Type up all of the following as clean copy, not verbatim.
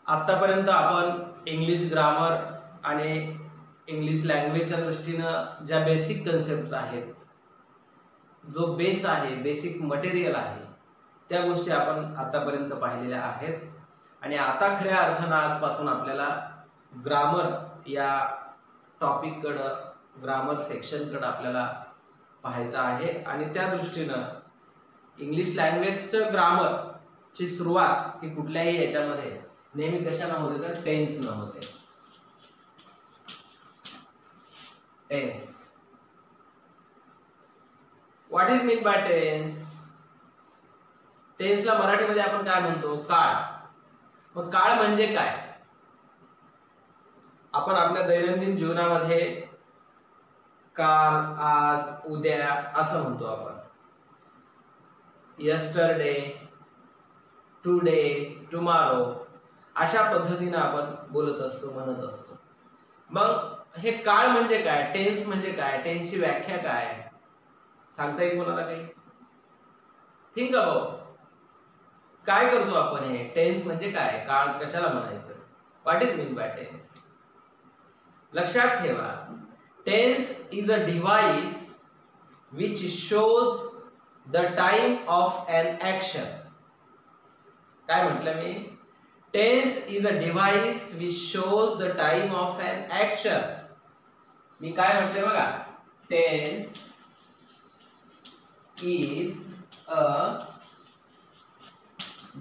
आतापर्यंत आपण English grammar आणि इंग्लिश लँग्वेजच्या दृष्टीनं ज्या बेसिक कन्सेप्ट आहेत, जो बेस आहे, बेसिक मटेरियल आहे, त्या गोष्टी आपण आतापर्यंत पाहिलेल्या आहेत. आणि आता खऱ्या अर्थानं आजपासून आपल्याला ग्रामर या टॉपिककडं, ग्रामर सेक्शनकडं आपल्याला पाहायचं आहे. आणि त्या दृष्टीनं इंग्लिश लँग्वेजचं ग्रामरची सुरुवात ही कुठल्याही याच्यामध्ये नेहमी कशानं होते तर टेन्स न होते. Tense. What is mean by tense? टेन्सला मराठीमध्ये आपण काय म्हणतो? काळ. मग काळ म्हणजे काय? आपण आपल्या दैनंदिन जीवनामध्ये काल, आज, उद्या असं म्हणतो आपण. यस्टरडे, टुडे, टुमारो अशा पद्धतीने आपण बोलत असतो, म्हणत असतो. मग हे काळ म्हणजे काय? टेन्स म्हणजे काय? टेन्सची व्याख्या काय? सांगता येईल कोणाला काही? Think about. काय करतो आपण? हे टेन्स म्हणजे काय? काळ कशाला म्हणायचं? What is mean by tense? लक्षात ठेवा, tense is a device which shows the time of an action. काय म्हटलं मी? Tense is a device which shows the time of an action. मी काय म्हटले बघा? Tense is a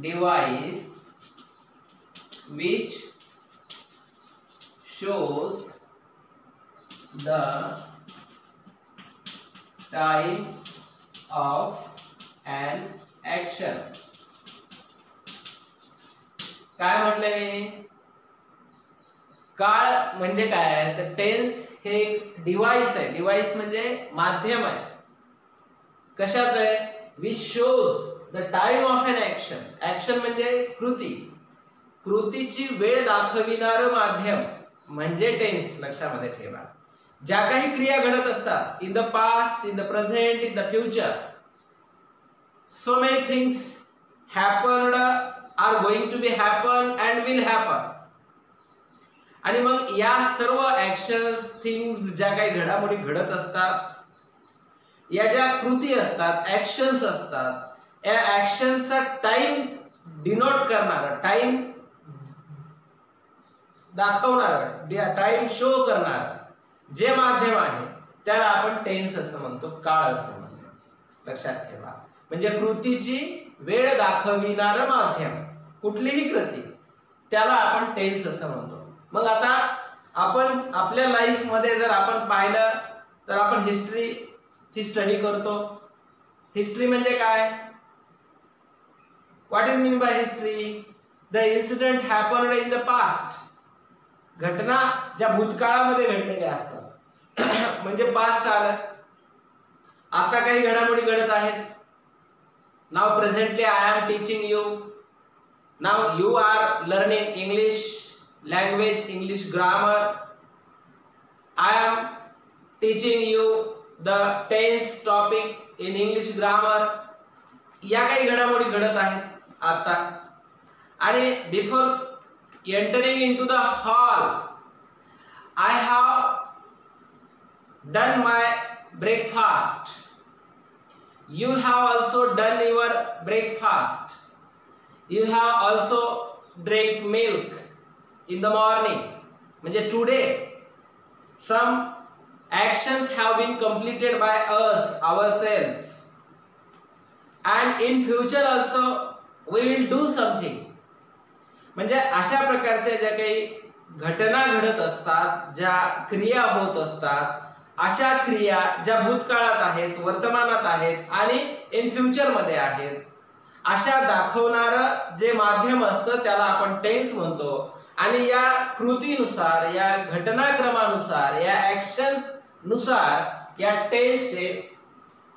device which shows the time of an action. काय म्हटले मी? काळ म्हणजे काय? तर टेन्स हे एक डिव्हाइस आहे. डिव्हाइस म्हणजे माध्यम आहे. कशाचं आहे? Which shows the time of an action. Action म्हणजे कृती. कृतीची वेळ दाखविणारं माध्यम म्हणजे टेन्स. लक्षामध्ये ठेवा. ज्या काही क्रिया घडत असतात, in the past, in the present, in the future, so many things happened, are going to be happen and will happen. आणि मग या सर्व ऍक्शन्स, थिंग्स, ज्या काही घडामोडी घडत असतात, या ज्या कृती असतात, ऍक्शन्स असतात, या ऍक्शन्सचा टाइम डिनोट करणारा, टाइम दाखवणारा, टाइम शो करणारा जे माध्यम आहे त्याला आपण टेन्स असं म्हणतो, काळ असं म्हणतो. लक्षात ठेवा. म्हणजे कृतीची वेळ दाखविणारं माध्यम, कुठलीही कृती, त्याला आपण टेन्स असं म्हणतो. मग आता आपण आपल्या लाईफ मध्ये जर आपण पाहिलं तर आपण हिस्ट्रीची स्टडी करतो. हिस्ट्री म्हणजे काय? What is mean bye history? The incident happened in the past. घटना ज्या भूतकाळामध्ये घडलेल्या असतात. म्हणजे पास्ट आलं, आता काही घडामोडी घडत आहेत. Now presently I am teaching you. Now you are learning English language, English grammar. I am teaching you the tense topic in English grammar. या काही घडामोडी घडत आहेत आता. आणि before entering into the hall, I have done my breakfast. You have also done your breakfast. You have also drank milk in the morning. म्हणजे today some actions have been completed by us ourselves, and in future also we will do something. म्हणजे अशा प्रकारच्या ज्या काही घटना घडत असतात, ज्या क्रिया होत असतात, अशा क्रिया ज्या भूतकाळात आहेत, वर्तमानात आहेत आणि इन फ्युचर मध्ये आहेत, अशा दाखवणारं जे माध्यम असतं त्याला आपण टेन्स म्हणतो. आणि या कृतीनुसार, या घटनाक्रमानुसार, या ऍक्शन्स नुसार या टेन्सचे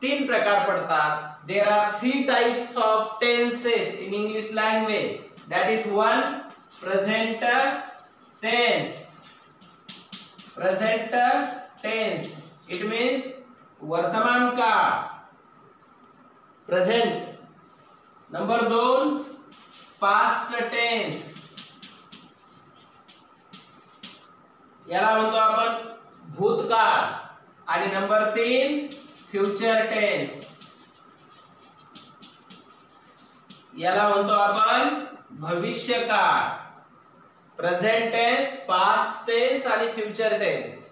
3 प्रकार पडतात. There are 3 types of tenses in English language. That is 1 present tense. Present tense, it means वर्तमान काळ, प्रेझेंट. Number 2 past tense. याला म्हणतो आपण भूतकाळ. आणि नंबर 3 फ्युचर टेन्स, याला म्हणतो आपण भविष्यकाळ. प्रेझेंट टेन्स, पास्ट टेन्स आणि फ्युचर टेन्स.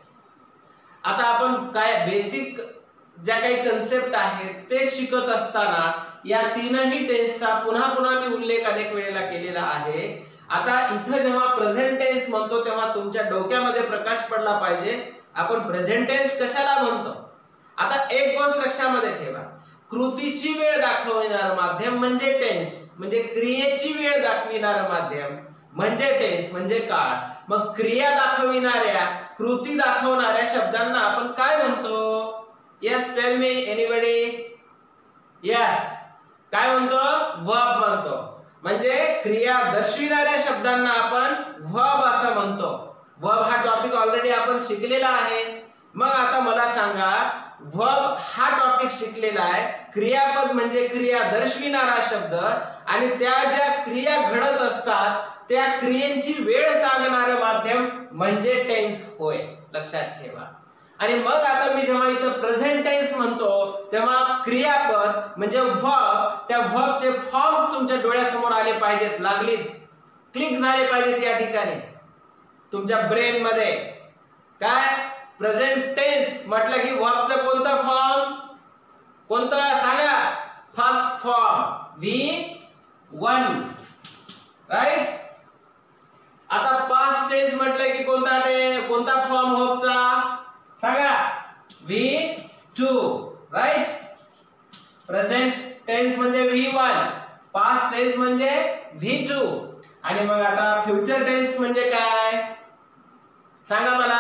आता आपण काय बेसिक ज्या काही कन्सेप्ट आहेत ते शिकत असताना या तीनही टेन्सचा पुन्हा पुन्हा मी उल्लेख अनेक वेळेला केलेला आहे. आता इथं जेव्हा प्रेझेंट टेन्स म्हणतो तेव्हा तुमच्या डोक्यामध्ये प्रकाश पडला पाहिजे आपण प्रेझेंट टेन्स कशाला म्हणतो. आता एक गोष्ट लक्षामध्ये ठेवा, कृतीची वेळ दाखवणारं माध्यम म्हणजे टेन्स, म्हणजे क्रियेची वेळ दाखविणारं माध्यम म्हणजे टेन्स म्हणजे काळ. मग क्रिया दाखविणाऱ्या, कृती दाखवणाऱ्या शब्दांना आपण काय म्हणतो? Yes, tell me anybody. Yes, काय म्हणतो? वर्ब म्हणतो. म्हणजे क्रिया दर्शविणाऱ्या शब्दांना आपण वर्ब असं म्हणतो. वर्ब हा टॉपिक ऑलरेडी आपण शिकलेला आहे. मग आता मला सांगा, वर्ब हा टॉपिक शिकलेला आहे, क्रियापद म्हणजे क्रिया दर्शविणारा शब्द आणि त्या ज्या क्रिया घडत असतात त्या क्रियेची वेळ सांगणारं माध्यम म्हणजे टेन्स होय, लक्षात ठेवा. आणि मग आता मी जेव्हा इथं प्रेझेंट टेन्स म्हणतो तेव्हा क्रियापद म्हणजे वर्ब, त्या वर्बचे फॉर्म्स तुमच्या डोळ्यासमोर आले पाहिजेत, लागलीच क्लिक झाले पाहिजेत या ठिकाणी तुमच्या ब्रेन मध्ये. काय प्रेझेंट टेन्स म्हटलं की वर्बचं कोणतं फॉर्म, कोणतं सांगा? First form V1, right. आता पास्ट टेन्स म्हटलं की कोणता फॉर्म वर्बचा सांगा? V2, right. प्रेझेंट टेन्स म्हणजे V1, पास्ट टेन्स म्हणजे V2. आणि मग आता फ्युचर टेन्स म्हणजे काय सांगा मला?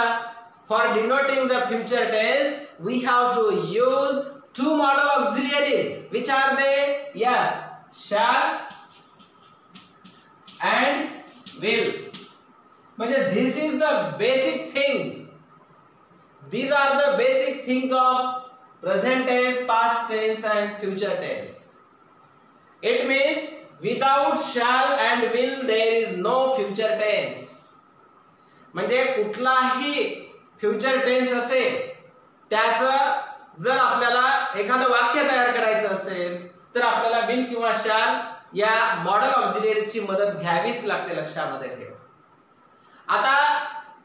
For denoting the future tense, we have to use two modal auxiliaries. Which are they? Yes, shall and will. म्हणजे this is the basic things. These are the basic things of present tense, past tense and future tense. It means without shall and will there is no future tense. म्हणजे कुठलाही future tense असेल त्याचं जर आपल्याला एखादं वाक्य तयार करायचं असेल तर आपल्याला विल किंवा शॅल या मॉडल ऑक्झिलरीची मदत घ्यावीच लागते, लक्षामध्ये ठेवा. आता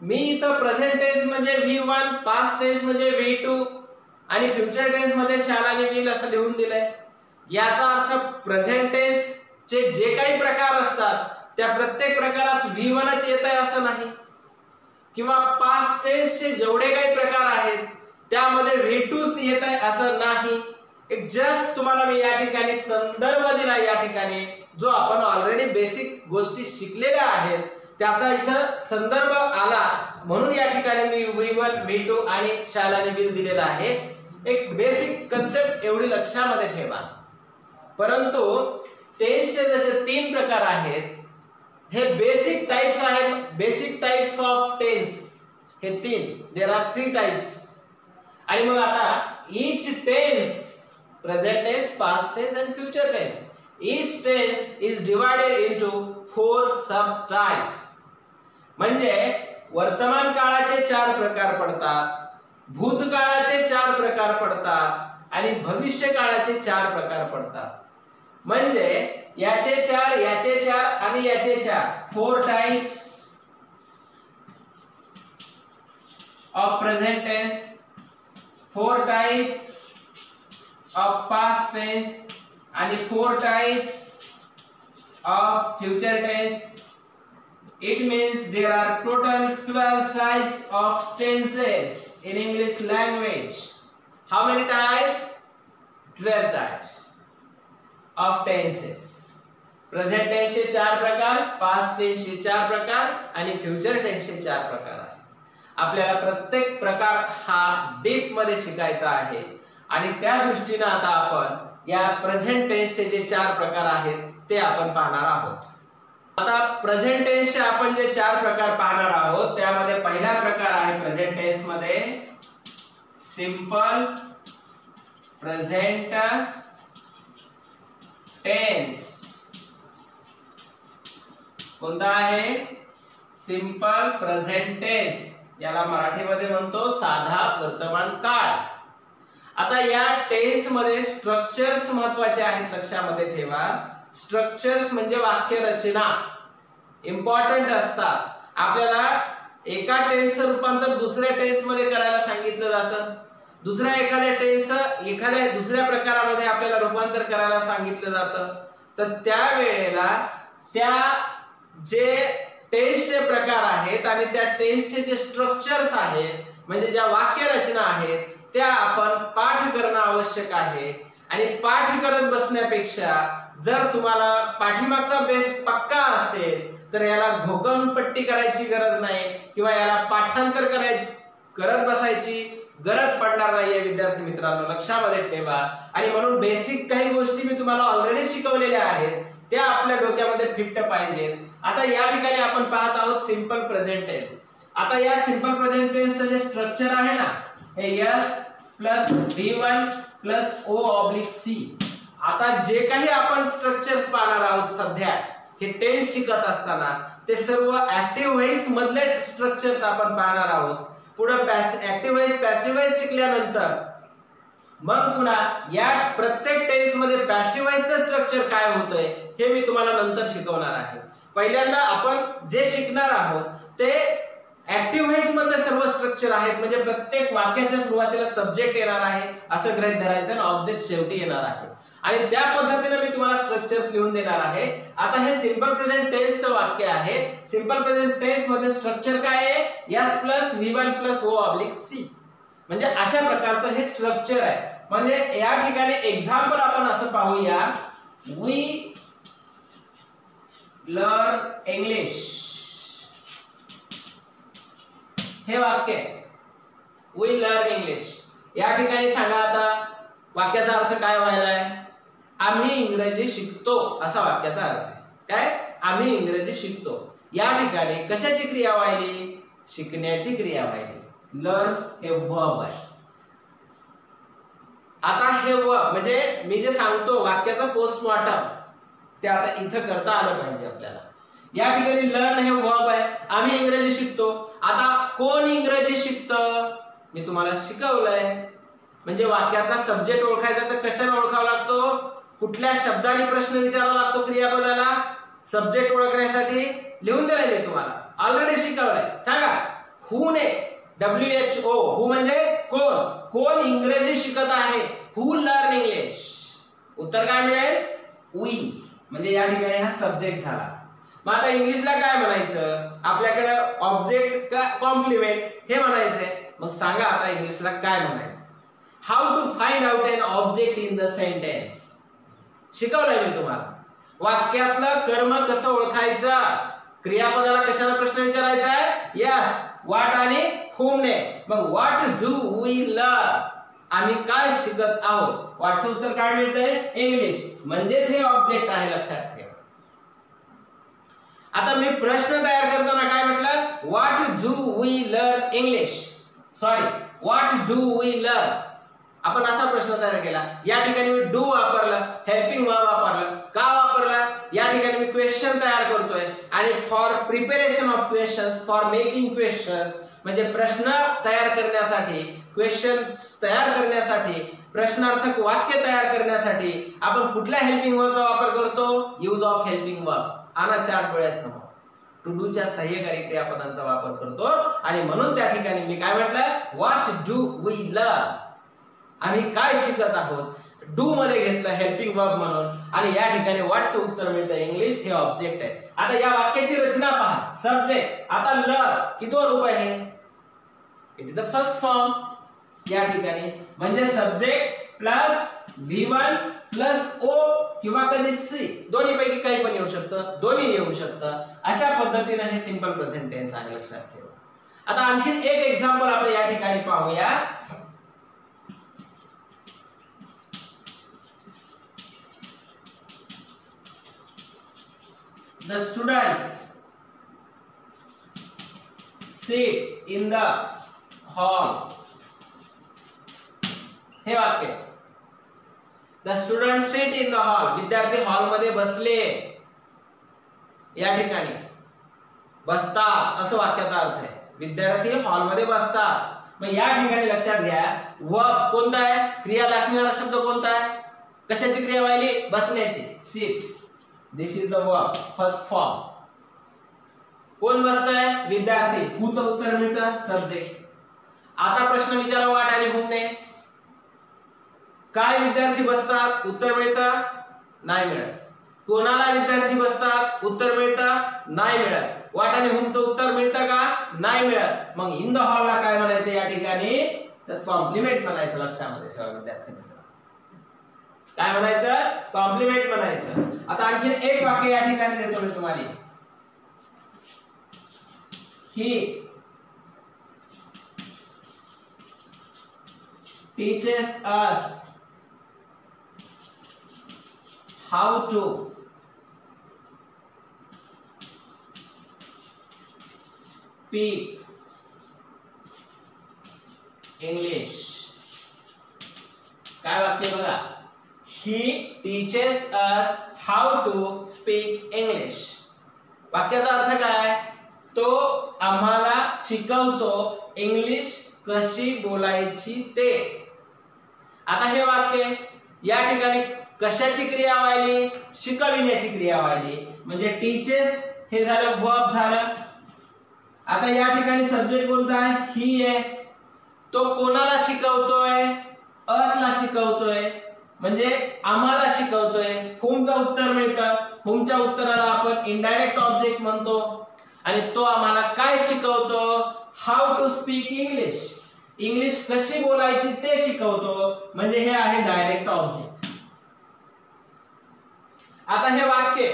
मी इथं प्रेझेंट टेन्स म्हणजे V1, पास्ट टेन्स म्हणजे V2 आणि फ्युचर टेन्स मध्ये शॅल आणि विल असं लिहून दिलंय. याचा अर्थ प्रेझेंट टेन्स चे जे काही प्रकार असतात त्या प्रत्येक प्रकारात V1च येत आहे असं नाही, किंवा पास्ट टेन्सचे जेवढे काही प्रकार आहेत त्यामध्ये V2च येत आहे असं नाही. एक जस्ट तुम्हाला मी या ठिकाणी संदर्भ दिला, या ठिकाणी जो आपण ऑलरेडी बेसिक गोष्टी शिकलेल्या आहेत त्याचा इथं संदर्भ आला म्हणून या ठिकाणी मी V1, V2 आणि शॅल आणि विल दिलेला आहे. एक बेसिक कन्सेप्ट एवढी लक्षामध्ये ठेवा. परंतु टेन्सचे जसे 3 प्रकार आहेत, हे बेसिक टाइप्स आहेत, बेसिक टाइप्स ऑफ टेन्स हे 3. There are 3 types. आणि मग आता each tense, present tense, past tense and future tense, each tense is divided into 4 sub types. म्हणजे वर्तमान काळाचे 4 प्रकार पडतात, भूतकाळाचे 4 प्रकार पडतात आणि भविष्य काळाचे 4 प्रकार पडतात. म्हणजे याचे 4, याचे 4 आणि याचे 4, 4 types of present tense, 4 types of past tense आणि 4 types of future tense. It means there are total 12 types of tenses in English language. How many types? 12 types of tenses. Present टेन्सचे 4 प्रकार, पास्ट टेन्सचे 4 प्रकार आणि future टेन्सचे 4 प्रकार आहेत. आपल्याला प्रत्येक प्रकार हा डीप मध्ये शिकायचा आहे आणि त्या दृष्टीने आता आपण या प्रेझेंट टेन्सचे जे 4 प्रकार आहेत ते आपण पाहणार आहोत. आता प्रेझेंट टेन्सचे आपण जे 4 प्रकार पाहणार आहोत त्यामध्ये पहिला प्रकार आहे प्रेझेंट टेन्स मध्ये सिंपल प्रेझेंट टेन्स. कोणता आहे? Simple present tense. याला मराठीमध्ये म्हणतो साधा वर्तमान काळ. आता या टेन्स मध्ये स्ट्रक्चर्स महत्वाचे आहेत, लक्षामध्ये ठेवा. स्ट्रक्चर्स म्हणजे वाक्य रचना इम्पॉर्टंट असतात. आपल्याला एका टेन्सचं रूपांतर दुसऱ्या टेन्स मध्ये करायला सांगितलं जातं, दुसऱ्या एखाद्या टेन्सचं एखाद्या दुसऱ्या प्रकारामध्ये आपल्याला रूपांतर करायला सांगितलं जातं. तर त्या वेळेला त्या जे टेन्सचे प्रकार आहेत आणि त्या टेन्सचे जे स्ट्रक्चर्स आहेत, म्हणजे ज्या वाक्य रचना आहेत, त्या आपण पाठ करणं आवश्यक आहे. आणि पाठ करत बसण्यापेक्षा जर तुम्हाला पाठीमागचा बेस पक्का असेल तर याला घोकंपट्टी करायची गरज नाही किंवा याला पाठांतर करत बसायची गरज पडणार नाहीये. विद्यार्थी मित्रांनो, लक्षामध्ये ठेवा. आणि म्हणून बेसिक काही गोष्टी मी तुम्हाला ऑलरेडी शिकवलेल्या आहेत, त्या आपल्या डोक्यामध्ये फिट पाहिजेत. आता या ठिकाणी आपण पाहत आहोत सिंपल प्रेझेंट टेन्स. आता या सिंपल प्रेझेंट टेन्सचं जे स्ट्रक्चर आहे ना, हे S plus V1 plus O/C. आता जे काही आपण स्ट्रक्चर्स पाहणार आहोत सध्या हे टेन्स शिकत असताना, ते सर्व ऍक्टिव्ह व्हॉइस मधले स्ट्रक्चर्स आपण पाहणार आहोत. पुढे ऍक्टिव्ह व्हॉइस पॅसिव्ह व्हॉइस शिकल्यानंतर मग पुन्हा या प्रत्येक टेन्स मध्ये पॅसिव्ह व्हॉइसचं स्ट्रक्चर काय होतंय हे मी तुम्हाला नंतर शिकवणार आहे. पहिल्यांदा आपण जे शिकणार आहोत ते ऍक्टिव्ह व्हॉइस मधले सर्व स्ट्रक्चर आहेत. म्हणजे प्रत्येक वाक्याच्या सुरुवातीला सब्जेक्ट येणार आहे असं गृहीत धरायचं आणि ऑब्जेक्ट शेवटी येणार आहे. आणि त्या पद्धतीने मी तुम्हाला स्ट्रक्चर्स लिहून देणार आहे. आता हे सिंपल प्रेझेंट टेन्सचं वाक्य आहे. सिंपल प्रेझेंट टेन्स मध्ये स्ट्रक्चर काय आहे? S plus V1 plus O/C. म्हणजे अशा प्रकारचं हे स्ट्रक्चर आहे. म्हणजे या ठिकाणी एक्झाम्पल आपण असं पाहूया, वी लर्न इंग्लिश. हे वाक्य वी लर्न इंग्लिश. या ठिकाणी सांगा आता वाक्याचा अर्थ काय व्हायलाय? आम्ही इंग्रजी शिकतो असा वाक्याचा अर्थ आहे. काय? आम्ही इंग्रजी शिकतो. या ठिकाणी कशाची क्रिया व्हायली? शिकण्याची क्रिया व्हायली. लर्न हे वर्ब आहे. आता हे वर्ब म्हणजे मी जे सांगतो वाक्याचा पोस्टमॉर्टम ते आता इथं करता आलं पाहिजे आपल्याला. या ठिकाणी लर्न हे वर्ब आहे. आम्ही इंग्रजी शिकतो. आता कोण इंग्रजी शिकतं? मी तुम्हाला शिकवलंय. म्हणजे वाक्यातला सब्जेक्ट ओळखायचा तर कशाने ओळखावा लागतो? कुठल्या शब्दाने प्रश्न विचारावा लागतो क्रियापदाला? सब्जेक्ट ओळखण्यासाठी लिहून दिलंय मी तुम्हाला, ऑलरेडी शिकवलंय. सांगा हु ने, WHO. हु म्हणजे कोण? कोण इंग्रजी शिकत आहे? हु लर्न इंग्लिश. उत्तर काय मिळेल? वी. म्हणजे या ठिकाणी हा सब्जेक्ट झाला. मग आता इंग्लिशला काय म्हणायचं? आपल्याकडे ऑब्जेक्ट का कॉम्प्लिमेंट हे म्हणायचंय. मग सांगा आता इंग्लिशला काय म्हणायचं? How to find out an object in the sentence. शिकवलंय मी तुम्हाला. वाक्यातलं कर्म कसं ओळखायचं? क्रियापदाला कशाला प्रश्न विचारायचा आहे? यस, व्हॉट आणि whom ने. मग व्हॉट डू वी लर्न? आम्ही काय शिकत आहोत? व्हॉटचं उत्तर काय मिळतंय? इंग्लिश. म्हणजेच हे ऑब्जेक्ट आहे, लक्षात ठेवा. आता मी प्रश्न तयार करताना काय म्हटलं? What do we learn English. Sorry, what do we learn. आपण असा प्रश्न तयार केला. या ठिकाणी मी डू वापरलं, हेल्पिंग वर्ब वापरलं. का वापरलं? या ठिकाणी मी क्वेश्चन तयार करतोय आणि for preparation of questions, for making questions, म्हणजे प्रश्न तयार करण्यासाठी, क्वेश्चन्स तयार करण्यासाठी, प्रश्नार्थक वाक्य तयार करण्यासाठी आपण कुठल्या हेल्पिंग वर्बचा वापर करतो? Use of helping verbs. आणा चार डोळ्यासमोर. टू डूच्या सहाय्यकारी क्रियापदांचा वापर करतो. आणि म्हणून त्या ठिकाणी मी काय म्हटलं? What do we learn. आम्ही काय शिकत आहोत? डू मध्ये घेतलं हेल्पिंग वर्ब म्हणून आणि या ठिकाणी व्हॉटचं उत्तर मिळतं इंग्लिश. हे ऑब्जेक्ट आहे. आता या वाक्याची रचना पहा. सब्जेक्ट. आता लर्न कितवा रूप आहे? It is the first form. या ठिकाणी म्हणजे subject plus V1 plus O किंवा कधी C, दोन्ही पैकी काही पण येऊ शकतं, दोन्ही येऊ शकतं. अशा पद्धतीने हे सिंपल प्रेझेंट टेन्स आहे, लक्षात ठेवा. आता आणखी एक एक्झाम्पल आपण या ठिकाणी पाहूया. The students sit in the hall. हे वाक्य. The students sit in the hall. विद्यार्थी हॉल मध्ये बसले. या ठिकाणी बसतात असं वाक्याचा अर्थ आहे. विद्यार्थी हॉलमध्ये बसतात. मग या ठिकाणी लक्षात घ्या वर्ब कोणता आहे, क्रिया दाखविणारा शब्द कोणता आहे, कशाची क्रिया व्हायली, बसण्याची, seat. This is the verb first form. कोण बसतंय, विद्यार्थी. हूचं उत्तर मिळतं सब्जेक्ट. आता प्रश्न विचारा वाट आणि हुमने. काय विद्यार्थी बसतात, उत्तर मिळतं नाही मिळत. कोणाला विद्यार्थी बसतात, उत्तर मिळतं नाही मिळत. वाट आणि हुमचं उत्तर मिळतं का, नाही मिळत. मग इन द हॉलला काय म्हणायचं या ठिकाणी, तर कॉम्प्लिमेंट म्हणायचं. लक्षामध्ये ठेवा विद्यार्थी मित्र, काय म्हणायचं, कॉम्प्लिमेंट म्हणायचं. आता आणखी एक वाक्य या ठिकाणी देतो मी तुम्हाला. ही teaches us how to speak English. काय वाक्य बघा, he teaches us how to speak English. वाक्याचा अर्थ काय, तो आम्हाला शिकवतो इंग्लिश कशी बोलायची ते. आता हे वाक्य या ठिकाणी कशाची क्रिया व्हायली, शिकविण्याची क्रिया व्हायली. म्हणजे टीचेस हे झालं वर्ब झालं. आता या ठिकाणी सब्जेक्ट कोणता आहे, ही आहे. तो कोणाला शिकवतोय, असला शिकवतोय, म्हणजे आम्हाला शिकवतोय. हुमचं उत्तर मिळतं. हुमच्या उत्तराला आपण इनडायरेक्ट ऑब्जेक्ट म्हणतो. आणि तो आम्हाला काय शिकवतो, how to speak English, English कशी बोलायची ते शिकवतो. म्हणजे हे आहे डायरेक्ट ऑब्जेक्ट. आता हे वाक्य,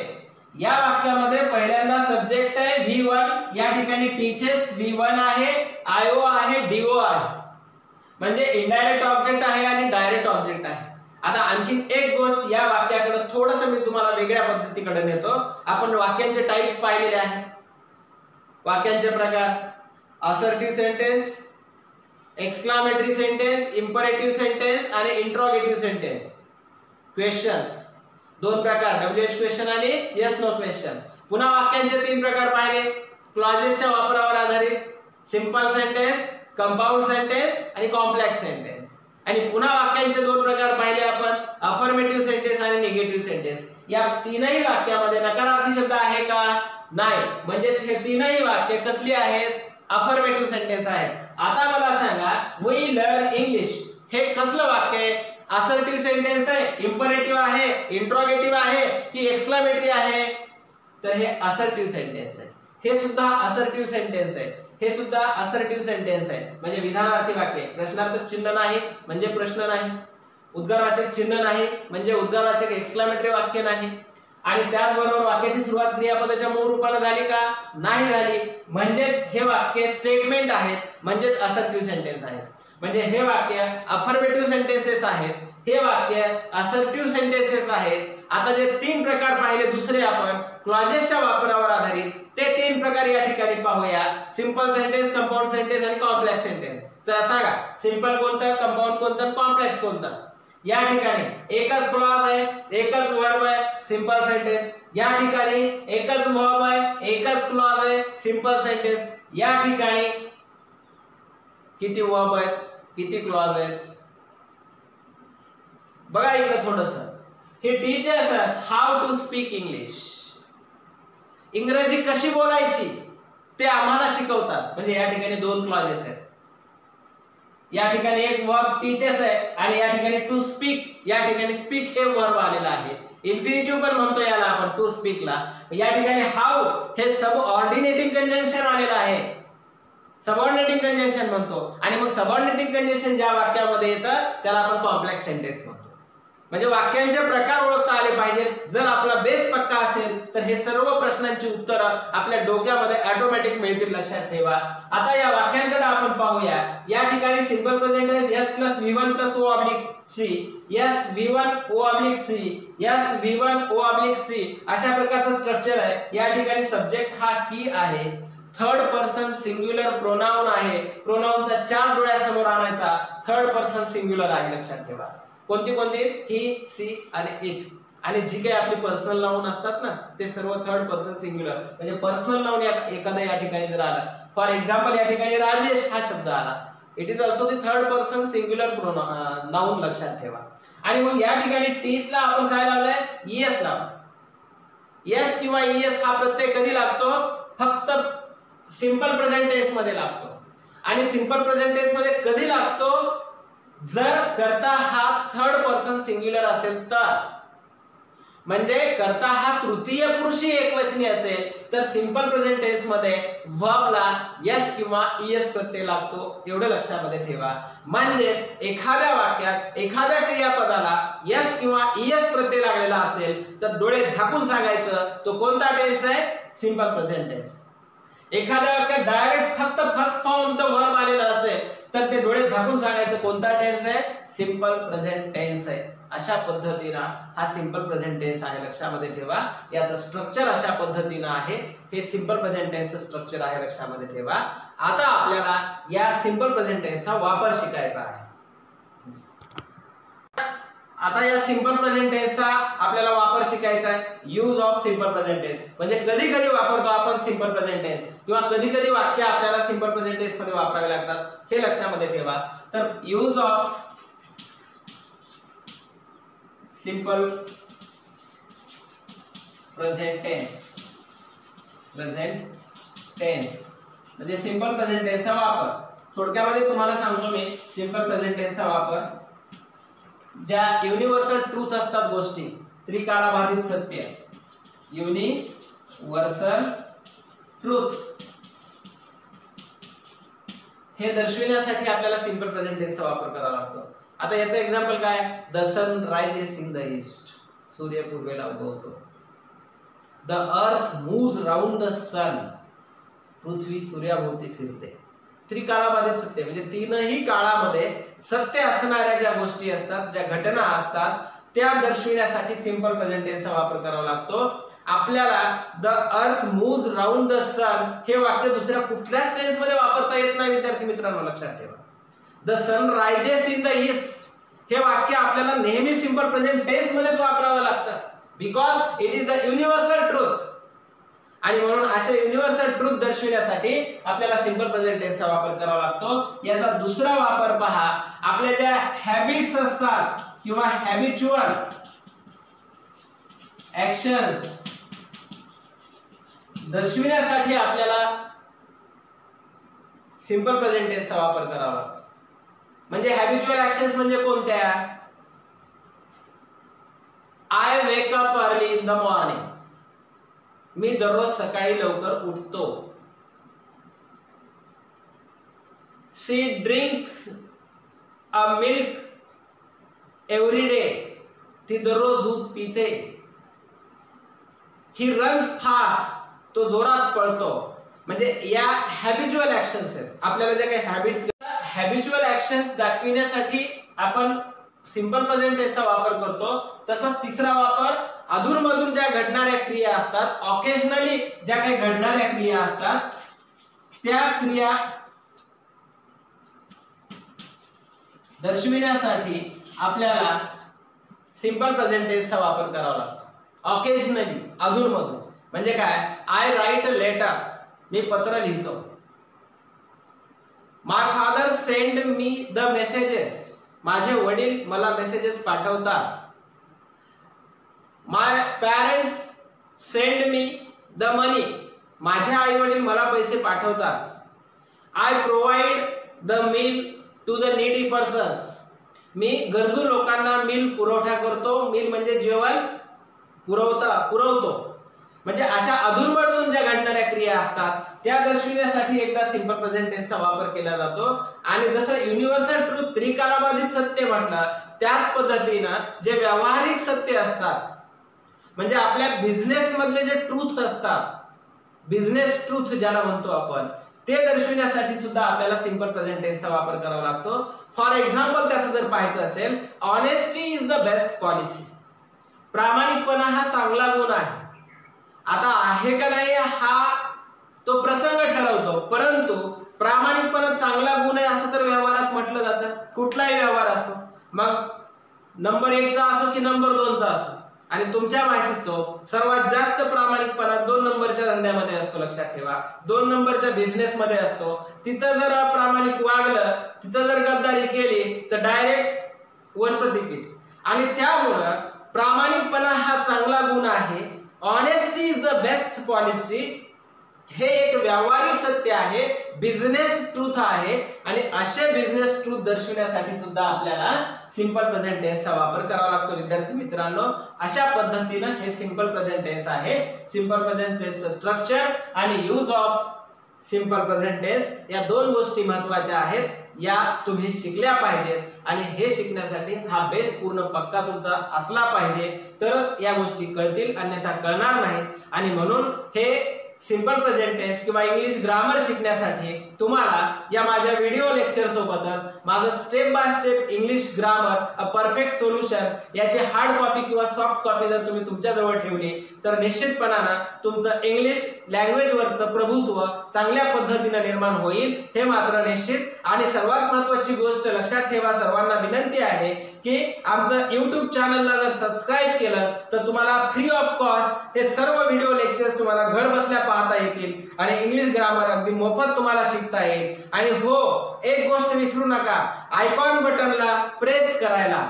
या वाक्यामध्ये पहिल्यांदा सब्जेक्ट आहे V1, या ठिकाणी टीचर्स V1 आहे, IO आहे, DO आहे. म्हणजे इनडायरेक्ट ऑब्जेक्ट आहे आणि डायरेक्ट ऑब्जेक्ट आहे. आता आणखी एक गोष्ट, या वाक्याकडे थोडस मी तुम्हाला वेगळ्या पद्धतीकडे नेतो. आपण वाक्यांचे टाइप्स पाहिलेले आहेत. वाक्यांचे प्रकार, assertive sentence, exclamatory sentence, imperative sentence आणि इंट्रोगेटिव्ह सेंटेन्स. क्वेश्चन्स दोन प्रकार, WH क्वेश्चन आणि येस नो क्वेश्चन. पुन्हा वाक्यांचे तीन प्रकार पाहिले, क्लॉजेसच्या वापरावर आधारित, सिंपल सेंटेन्स, कंपाऊंड सेंटेन्स आणि कॉम्प्लेक्स सेंटेन्स. आणि पुन्हा वाक्यांचे दोन प्रकार पाहिले आपण, अफर्मेटिव्ह सेंटेन्स आणि निगेटिव्ह सेंटेन्स. या तीनही वाक्यामध्ये नकारार्थी शब्द आहे का, नाही. म्हणजेच हे तीनही वाक्य कसली आहेत, अफर्मेटिव्ह सेंटेन्स आहेत. आता मला सांगा, वी लर्न इंग्लिश हे कसलं वाक्य आहे, असर्टिव्ह सेंटेन्स आहे, इंपरेटिव्ह आहे, इंट्रोगेटिव्ह आहे की एक्सक्लामेटरी आहे, तर हे असर्टिव्ह सेंटेन्स आहे. हे सुद्धा असर्टिव्ह सेंटेन्स आहे, हे सुद्धा असर्टिव्ह सेंटेन्स आहे. म्हणजे विधानार्थी वाक्य, प्रश्नार्थक चिन्ह नाही म्हणजे प्रश्न नाही, उद्गारवाचक चिन्ह नाही म्हणजे उद्गारवाचक एक्सक्लामेटरी वाक्य नाही. आणि त्याचबरोबर वाक्याची सुरुवात क्रियापदाच्या मूळ रूपाने झाली का, नाही झाली. म्हणजेच हे वाक्य स्टेटमेंट आहेत, म्हणजेच असर्टिव्ह सेंटेन्स आहेत. म्हणजे हे वाक्य अफर्मेटिव्ह सेंटेन्सेस आहेत, हे वाक्य असर्टिव्ह सेंटेन्सेस आहेत. आता जे तीन प्रकार पाहिले दुसरे आपण क्लॉजेसच्या वापरावर आधारित, ते तीन प्रकार या ठिकाणी पाहूया. सिंपल सेंटेन्स, कंपाऊंड सेंटेन्स आणि कॉम्प्लेक्स सेंटेन्स. चला सांगा, सिंपल कोणतं, कंपाऊंड कोणतं, कॉम्प्लेक्स कोणतं. या ठिकाणी एकच क्लॉज आहे, एकच वर्ब आहे, सिंपल सेंटेन्स. या ठिकाणी एकच वर्ब आहे, एकच क्लॉज आहे, सिंपल सेंटेन्स. या ठिकाणी किती वर्ब आहेत, किती क्लॉज आहेत, बघा इकडे थोडस. हे teaches us how to speak English, इंग्रजी कशी बोलायची ते आम्हाला शिकवतात. म्हणजे या ठिकाणी दोन क्लॉजेस आहेत. या ठिकाणी एक वर्ब टीचर्स आहे आणि या ठिकाणी टू स्पीक, या ठिकाणी स्पीक हे वर्ब आलेला आहे. इन्फिनिटिव्ह पण म्हणतो याला आपण, टू स्पीकला. या ठिकाणी हाऊ हे सबऑर्डिनेटिंग कंजंक्शन आलेलं आहे, सबऑर्डिनेटिंग कंजंक्शन म्हणतो. आणि मग सबऑर्डिनेटिंग कंजंक्शन ज्या वाक्यामध्ये येतं त्याला आपण कॉम्प्लेक्स सेंटेन्स म्हणतो. म्हणजे वाक्यांचे प्रकार ओळखता आले पाहिजेत. जर आपला बेस पक्का असेल तर हे सर्व प्रश्नांची उत्तरं आपल्या डोक्यामध्ये ऑटोमॅटिक मिळतील, लक्षात ठेवा. आता या वाक्यांकडे आपण पाहूया. या ठिकाणी simple present tense S + V1 + O/C, S V1 O/C, S V1 O/C अशा प्रकारचं स्ट्रक्चर आहे. या ठिकाणी सब्जेक्ट हा ही आहे, थर्ड पर्सन सिंग्युलर प्रोनाउन आहे. प्रोनाउनचा चार डोळ्यासमोर आणायचा, थर्ड पर्सन सिंग्युलर आहे, लक्षात ठेवा. कोणती कोणती, ही, सी आणि इट. आणि जी काही आपली पर्सनल नाउन असतात ना ते सर्व थर्ड पर्सन सिंग्युलर. म्हणजे पर्सनल नाउन एखादा या ठिकाणी जर आला, फॉर एक्झाम्पल या ठिकाणी राजेश हा शब्द आला, it is also the third person singular noun, लक्षात ठेवा. आणि मग या ठिकाणी टीचला आपण काय लावलंय, ईएस लावलं. एस किंवा ईएस हा प्रत्यय कधी लागतो, फक्त सिंपल प्रेझेंट टेन्स मध्ये लागतो. आणि सिंपल प्रेझेंट टेन्स मध्ये कधी लागतो, जर कर्ता हा थर्ड पर्सन सिंग्युलर असेल तर. म्हणजे कर्ता हा तृतीय पुरुषी एकवचनी असेल तर सिंपल प्रेझेंट टेन्स मध्ये वर्बला एस किंवा ईएस प्रत्यय लागतो, एवढं लक्षामध्ये ठेवा. म्हणजेच एखाद्या वाक्यात एखाद्या क्रियापदाला एस किंवा ईएस प्रत्यय लागलेला असेल तर डोळे झाकून सांगायचं तो कोणता टेन्स आहे, सिंपल प्रेझेंट टेन्स. एखाद्या वाक्यात डायरेक्ट फक्त फर्स्ट फॉर्म द वर्ब आलेला असेल तर ते डोळे झाकून सांगायचं कोणता टेन्स आहे, सिंपल प्रेझेंट टेन्स आहे. अशा पद्धतीने हा सिंपल प्रेझेंट टेन्स आहे, लक्षामध्ये ठेवा. याचं स्ट्रक्चर अशा पद्धतीने आहे, हे सिंपल प्रेझेंट टेन्सचं स्ट्रक्चर आहे, लक्षामध्ये ठेवा. आता आपल्याला या सिंपल प्रेझेंट टेन्सचा वापर शिकायचा आहे. आता या सिंपल प्रेझेंट टेन्सचा आपल्याला वापर शिकायचा आहे. Use of simple present tense म्हणजे कधी कधी वापरतो आपण सिंपल प्रेझेंट टेन्स, किंवा कधी कधी वाक्य आपल्याला सिंपल प्रेझेंट टेन्स मध्ये वापरावे लागतात, हे लक्षामध्ये ठेवा. तर use of simple present tense म्हणजे सिंपल प्रेझेंट टेन्सचा वापर. थोडक्यामध्ये तुम्हाला सांगतो मी सिंपल प्रेझेंट टेन्सचा वापर. ज्या युनिव्हर्सल ट्रूथ असतात गोष्टी, त्रिकालाबाधित सत्य, युनिव्हर्सल ट्रूथ, हे दर्शविण्यासाठी आपल्याला सिंपल प्रेझेंट टेन्सचा वापर करावा लागतो. आता याचं एक्झाम्पल काय, the sun rises in the east, सूर्य पूर्वेला उगवतो. The earth moves round the sun, पृथ्वी सूर्याभोवती फिरते. त्रिकालाबाधित सत्य म्हणजे तीनही काळामध्ये सत्य असणाऱ्या ज्या गोष्टी असतात, ज्या घटना असतात, त्या दर्शविण्यासाठी सिंपल प्रेझेंट टेन्सचा वापर करावा लागतो. आपल्याला the earth moves round the सन हे वाक्य दुसऱ्या कुठल्याच टेन्स मध्ये वापरता येत नाही, विद्यार्थी मित्रांनो, लक्षात ठेवा. The sun rises in the east हे वाक्य आपल्याला नेहमी सिंपल प्रेझेंट टेन्स मध्येच वापरावं लागतं, because it is the universal truth. आणि म्हणून अशा युनिव्हर्सल ट्रूथ दर्शविण्यासाठी आपल्याला सिंपल प्रेझेंट टेन्सचा वापर करावा लागतो. याचा दुसरा वापर पहा, आपल्या ज्या हॅबिट्स असतात किंवा हॅबिच्युअल ऍक्शन्स दर्शविण्यासाठी आपल्याला सिंपल प्रेझेंट टेन्सचा वापर करावा लागतो. म्हणजे हॅबिच्युअल ऍक्शन्स म्हणजे कोणत्या, I wake up early in the morning, मी दररोज सकाळी लवकर उठतो. She drinks a milk every day, ती दररोज दूध पिते. ही रन्स फास्ट, तो जोरात पळतो. म्हणजे या हॅबिच्युअल ऍक्शन्स आहेत. आपल्याला ज्या काही हॅबिच्युअल ऍक्शन्स दाखविण्यासाठी आपण सिंपल प्रेझेंट टेन्सचा वापर करतो. तसंच तिसरा वापर, अधूनमधून ज्या घडणाऱ्या क्रिया असतात, ऑकेजनली ज्या काही घडणाऱ्या क्रिया असतात, त्या क्रिया दर्शविण्यासाठी आपल्याला सिंपल प्रेझेंट टेन्सचा वापर करावा लागतो. ऑकेजनली, अधूनमधून म्हणजे काय, आय राईट अ लेटर, मी पत्र लिहितो. My father send me the messages, माझे वडील मला मेसेजेस पाठवतात. My parents send me the money, माझे आई वडील मला पैसे पाठवतात. I provide the meal to the needy persons, मी गरजू लोकांना मील पुरवठा करतो. मील म्हणजे जेवण पुरवतो. म्हणजे अशा अधूनमधून ज्या घडणाऱ्या क्रिया असतात त्या दर्शविण्यासाठी एकदा सिंपल प्रेझेंट टेन्सचा वापर केला जातो. आणि जसं युनिव्हर्सल ट्रूथ त्रिकालाबाधित सत्य म्हटलं, त्याच पद्धतीनं जे व्यावहारिक सत्य असतात, म्हणजे आपल्या बिझनेस मधले जे ट्रूथ असतात, बिझनेस ट्रूथ ज्याला म्हणतो आपण, ते दर्शविण्यासाठी सुद्धा आपल्याला सिंपल प्रेझेंट टेन्सचा वापर करावा लागतो. फॉर एक्झाम्पल त्याचं जर पाहायचं असेल, honesty is the best policy, प्रामाणिकपणा हा चांगला गुण आहे. आता आहे का नाही हा तो प्रसंग ठरवतो, परंतु प्रामाणिकपणा चांगला गुण आहे असं तर व्यवहारात म्हटलं जातं. कुठलाही व्यवहार असो, मग नंबर 1 चा असो की नंबर 2 चा असो, आणि तुमच्या माहितीच तो सर्वात जास्त प्रामाणिकपणा 2 नंबरच्या धंद्यामध्ये असतो, लक्षात ठेवा. 2 नंबरच्या बिझनेस मध्ये असतो. तिथं जर अप्रामाणिक वागलं, तिथं जर गद्दारी केली तर डायरेक्ट वरचं तिकीट. आणि त्यामुळं प्रामाणिकपणा हा चांगला गुण आहे. Honesty is the best policy हे एक व्यावहारिक सत्य आहे, बिझनेस ट्रूथ आहे. आणि असे बिझनेस ट्रूथ दर्शवण्यासाठी सुद्धा आपल्याला सिंपल प्रेझेंट टेन्सचा वापर करावा लागतो. विद्यार्थी मित्रांनो, अशा पद्धतीनं हे सिंपल प्रेझेंट टेन्स आहे. सिंपल प्रेझेंट टेन्सचं स्ट्रक्चर आणि use of simple present tense या 2 गोष्टी महत्त्वाच्या आहेत. या तुम्ही शिकल्या पाहिजेत आणि हे शिकण्यासाठी हा बेस पूर्ण पक्का तुमचा असला पाहिजे, तरच या गोष्टी कळतील, अन्यथा कळणार नाहीत. आणि म्हणून हे सिंपल प्रेझेंट टेन्स किंवा इंग्लिश ग्रामर शिकण्यासाठी तुम्हाला या माझ्या व्हिडिओ लेक्चर सोबतच माझं step by step English grammar a perfect solution याची हार्ड कॉपी किंवा सॉफ्ट कॉपी जर तुम्ही तुमच्या जवळ ठेवली तर निश्चितपणानं तुमचं इंग्लिश लँग्वेज वरचं प्रभुत्व चांगल्या पद्धतीने निर्माण होईल, हे मात्र निश्चित. आणि सर्वात महत्त्वाची गोष्ट लक्षात ठेवा, सर्वांना विनंती आहे की आमचं YouTube चॅनलला जर सबस्क्राइब केलं तर तुम्हाला फ्री ऑफ कॉस्ट हे सर्व व्हिडिओ लेक्चर्स तुम्हाला घर बसल्या पाहता येतील आणि इंग्लिश ग्रामर अगदी मोफत तुम्हाला शिकता येईल. आणि हो, एक गोष्ट विसरू नका, आयकॉन बटनला प्रेस करायला.